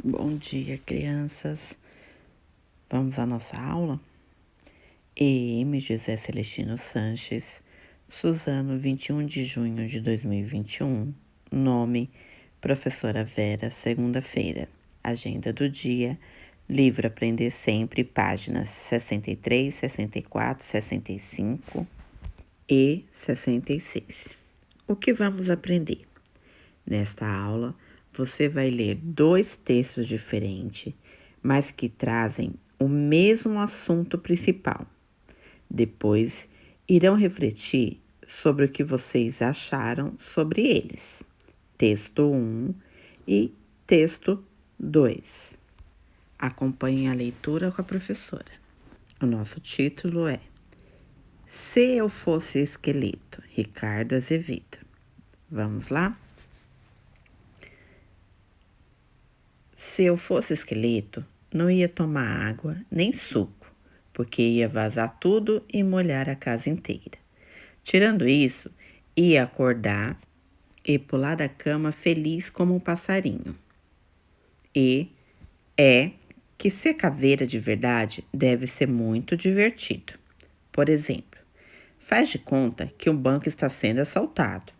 Bom dia, crianças. Vamos à nossa aula? EM José Celestino Sanches, Suzano, 21 de junho de 2021. Nome: Professora Vera, segunda-feira. Agenda do dia: livro Aprender Sempre, páginas 63, 64, 65 e 66. O que vamos aprender? Nesta aula, você vai ler dois textos diferentes, mas que trazem o mesmo assunto principal. Depois, irão refletir sobre o que vocês acharam sobre eles. Texto 1 e texto 2. Acompanhe a leitura com a professora. O nosso título é Se Eu Fosse Esqueleto, Ricardo Azevedo. Vamos lá? Se eu fosse esqueleto, não ia tomar água nem suco, porque ia vazar tudo e molhar a casa inteira. Tirando isso, ia acordar e pular da cama feliz como um passarinho. E é que ser caveira de verdade deve ser muito divertido. Por exemplo, faz de conta que um banco está sendo assaltado.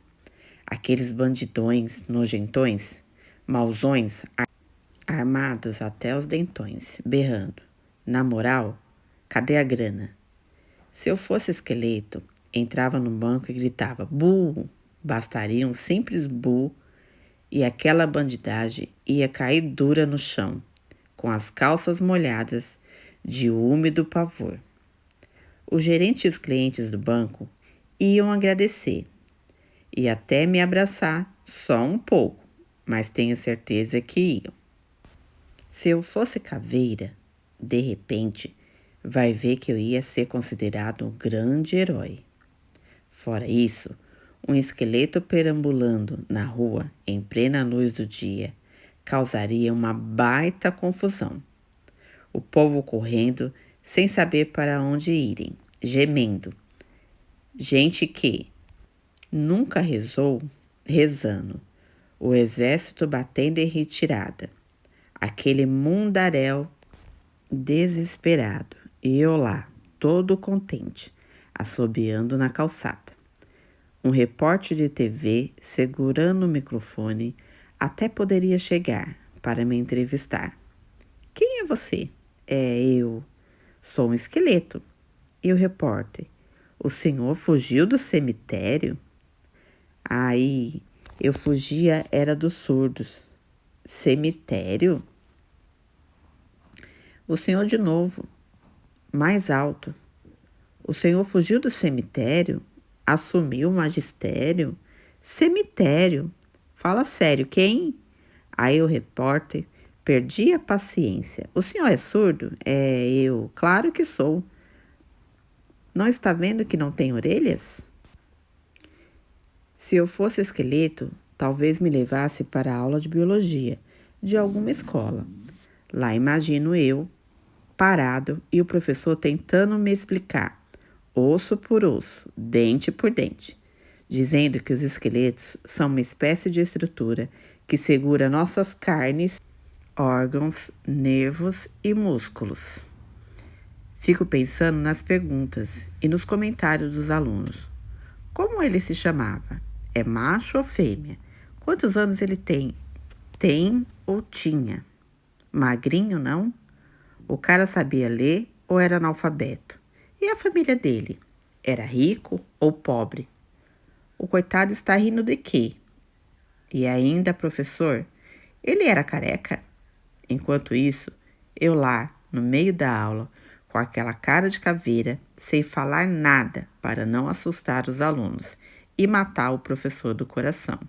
Aqueles bandidões nojentões, mauzões, armados até os dentões, berrando: na moral, cadê a grana? Se eu fosse esqueleto, entrava no banco e gritava: bu! Bastaria um simples bu e aquela bandidagem ia cair dura no chão, com as calças molhadas de úmido pavor. O gerente e os clientes do banco iam agradecer e até me abraçar só um pouco, mas tenho certeza que iam. Se eu fosse caveira, de repente, vai ver que eu ia ser considerado um grande herói. Fora isso, um esqueleto perambulando na rua em plena luz do dia causaria uma baita confusão. O povo correndo sem saber para onde irem, gemendo. Gente que nunca rezou, rezando. O exército batendo em retirada. Aquele mundaréu desesperado e eu lá, todo contente, assobiando na calçada. Um repórter de TV segurando o microfone até poderia chegar para me entrevistar. Quem é você? É eu. Sou um esqueleto. E o repórter? O senhor fugiu do cemitério? Aí, eu fugia era dos surdos. Cemitério? O senhor de novo, mais alto. O senhor fugiu do cemitério? Assumiu o magistério? Cemitério? Fala sério, quem? Aí o repórter perdia a paciência. O senhor é surdo? É eu. Claro que sou. Não está vendo que não tem orelhas? Se eu fosse esqueleto, talvez me levasse para a aula de biologia de alguma escola. Lá imagino eu, parado, e o professor tentando me explicar, osso por osso, dente por dente, dizendo que os esqueletos são uma espécie de estrutura que segura nossas carnes, órgãos, nervos e músculos. Fico pensando nas perguntas e nos comentários dos alunos. Como ele se chamava? É macho ou fêmea? Quantos anos ele tem? Tem ou tinha? Magrinho, não? O cara sabia ler ou era analfabeto? E a família dele? Era rico ou pobre? O coitado está rindo de quê? E ainda, professor, ele era careca? Enquanto isso, eu lá, no meio da aula, com aquela cara de caveira, sem falar nada para não assustar os alunos e matar o professor do coração.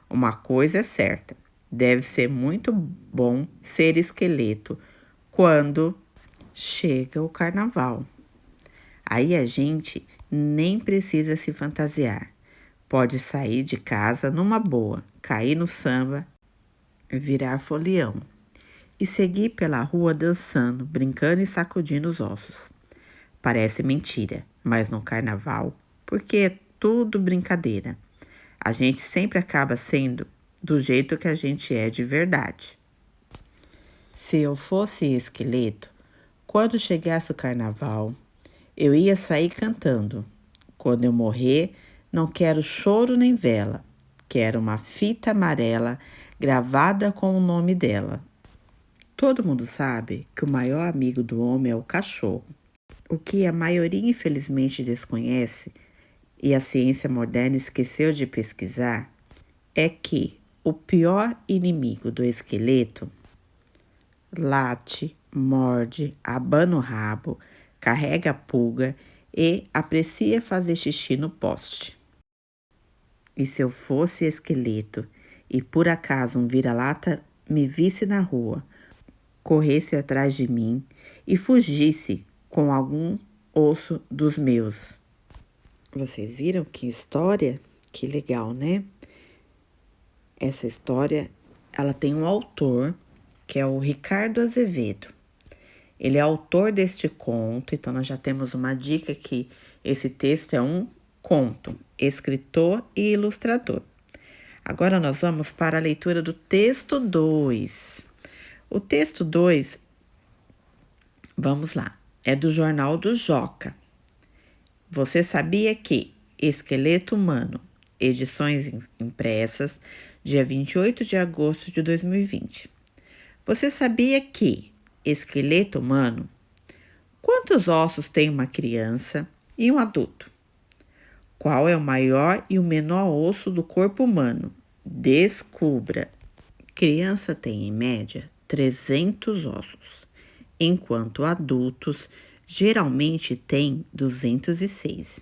Uma coisa é certa, deve ser muito bom ser esqueleto quando chega o carnaval. Aí a gente nem precisa se fantasiar. Pode sair de casa numa boa, cair no samba, virar folião e seguir pela rua dançando, brincando e sacudindo os ossos. Parece mentira, mas no carnaval, porque é tudo brincadeira. A gente sempre acaba sendo do jeito que a gente é de verdade. Se eu fosse esqueleto, quando chegasse o carnaval, eu ia sair cantando. Quando eu morrer, não quero choro nem vela. Quero uma fita amarela gravada com o nome dela. Todo mundo sabe que o maior amigo do homem é o cachorro. O que a maioria infelizmente desconhece e a ciência moderna esqueceu de pesquisar é que o pior inimigo do esqueleto late, morde, abana o rabo, carrega a pulga e aprecia fazer xixi no poste. E se eu fosse esqueleto e por acaso um vira-lata me visse na rua, corresse atrás de mim e fugisse com algum osso dos meus. Vocês viram que história? Que legal, né? Essa história, ela tem um autor, que é o Ricardo Azevedo. Ele é autor deste conto, então nós já temos uma dica que esse texto é um conto, escritor e ilustrador. Agora nós vamos para a leitura do texto 2. O texto 2, vamos lá, é do Jornal do Joca. Você sabia que Esqueleto Humano, edições impressas, dia 28 de agosto de 2020. Você sabia que esqueleto humano, quantos ossos tem uma criança e um adulto? Qual é o maior e o menor osso do corpo humano? Descubra. Criança tem, em média, 300 ossos, enquanto adultos geralmente têm 206.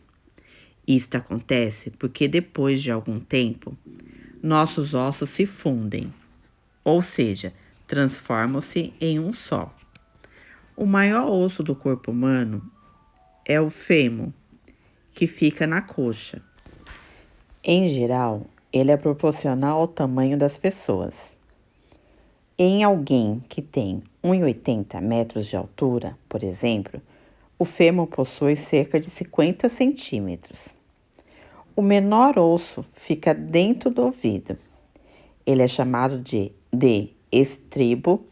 Isto acontece porque depois de algum tempo, nossos ossos se fundem, ou seja, transformam-se em um só. O maior osso do corpo humano é o fêmur, que fica na coxa. Em geral, ele é proporcional ao tamanho das pessoas. Em alguém que tem 1,80 metros de altura, por exemplo, o fêmur possui cerca de 50 centímetros. O menor osso fica dentro do ouvido. Ele é chamado de estribo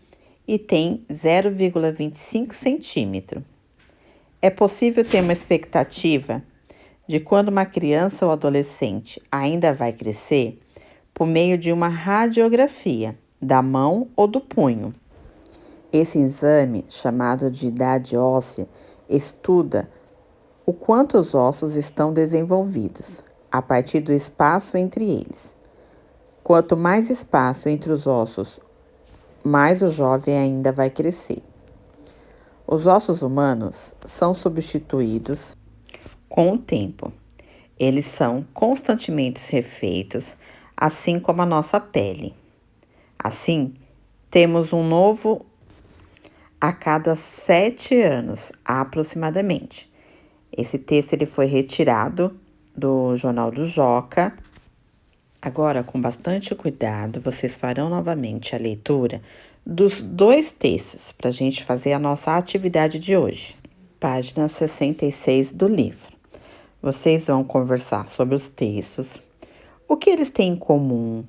e tem 0,25 centímetro. É possível ter uma expectativa de quando uma criança ou adolescente ainda vai crescer por meio de uma radiografia da mão ou do punho. Esse exame, chamado de idade óssea, estuda o quanto os ossos estão desenvolvidos, a partir do espaço entre eles. Quanto mais espaço entre os ossos, mais o jovem ainda vai crescer. Os ossos humanos são substituídos com o tempo. Eles são constantemente refeitos, assim como a nossa pele. Assim, temos um novo a cada 7 anos, aproximadamente. Esse texto ele foi retirado do Jornal do Joca. Agora, com bastante cuidado, vocês farão novamente a leitura dos 2 textos para a gente fazer a nossa atividade de hoje. Página 66 do livro. Vocês vão conversar sobre os textos, o que eles têm em comum,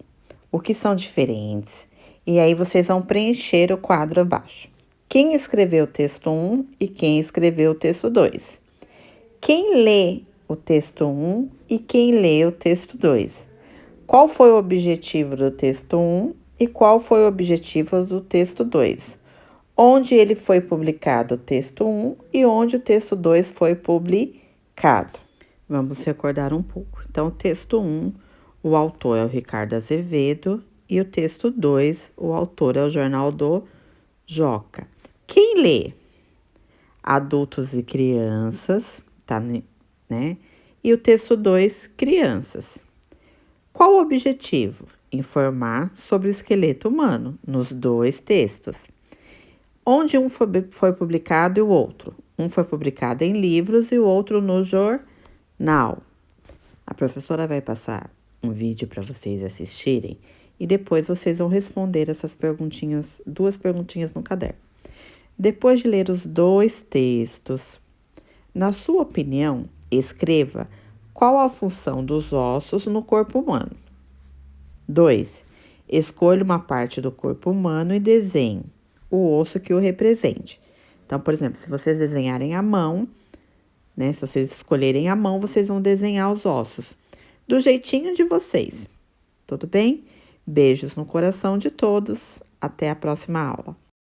o que são diferentes, e aí vocês vão preencher o quadro abaixo. Quem escreveu o texto 1 e quem escreveu o texto 2. Quem lê o texto 1 e quem lê o texto 2. Qual foi o objetivo do texto 1 e qual foi o objetivo do texto 2? Onde ele foi publicado o texto 1 e onde o texto 2 foi publicado. Vamos recordar um pouco. Então, o texto 1, o autor é o Ricardo Azevedo e o texto 2, o autor é o Jornal do Joca. Quem lê? Adultos e crianças, tá, né? E o texto 2, crianças. Qual o objetivo? Informar sobre o esqueleto humano nos 2 textos. Onde um foi publicado e o outro? Um foi publicado em livros e o outro no jornal. A professora vai passar um vídeo para vocês assistirem e depois vocês vão responder essas perguntinhas, 2 perguntinhas no caderno. Depois de ler os 2 textos, na sua opinião, escreva qual a função dos ossos no corpo humano. 2. Escolha uma parte do corpo humano e desenhe o osso que o represente. Então, por exemplo, se vocês desenharem à mão, né? Se vocês escolherem à mão, vocês vão desenhar os ossos do jeitinho de vocês. Tudo bem? Beijos no coração de todos. Até a próxima aula.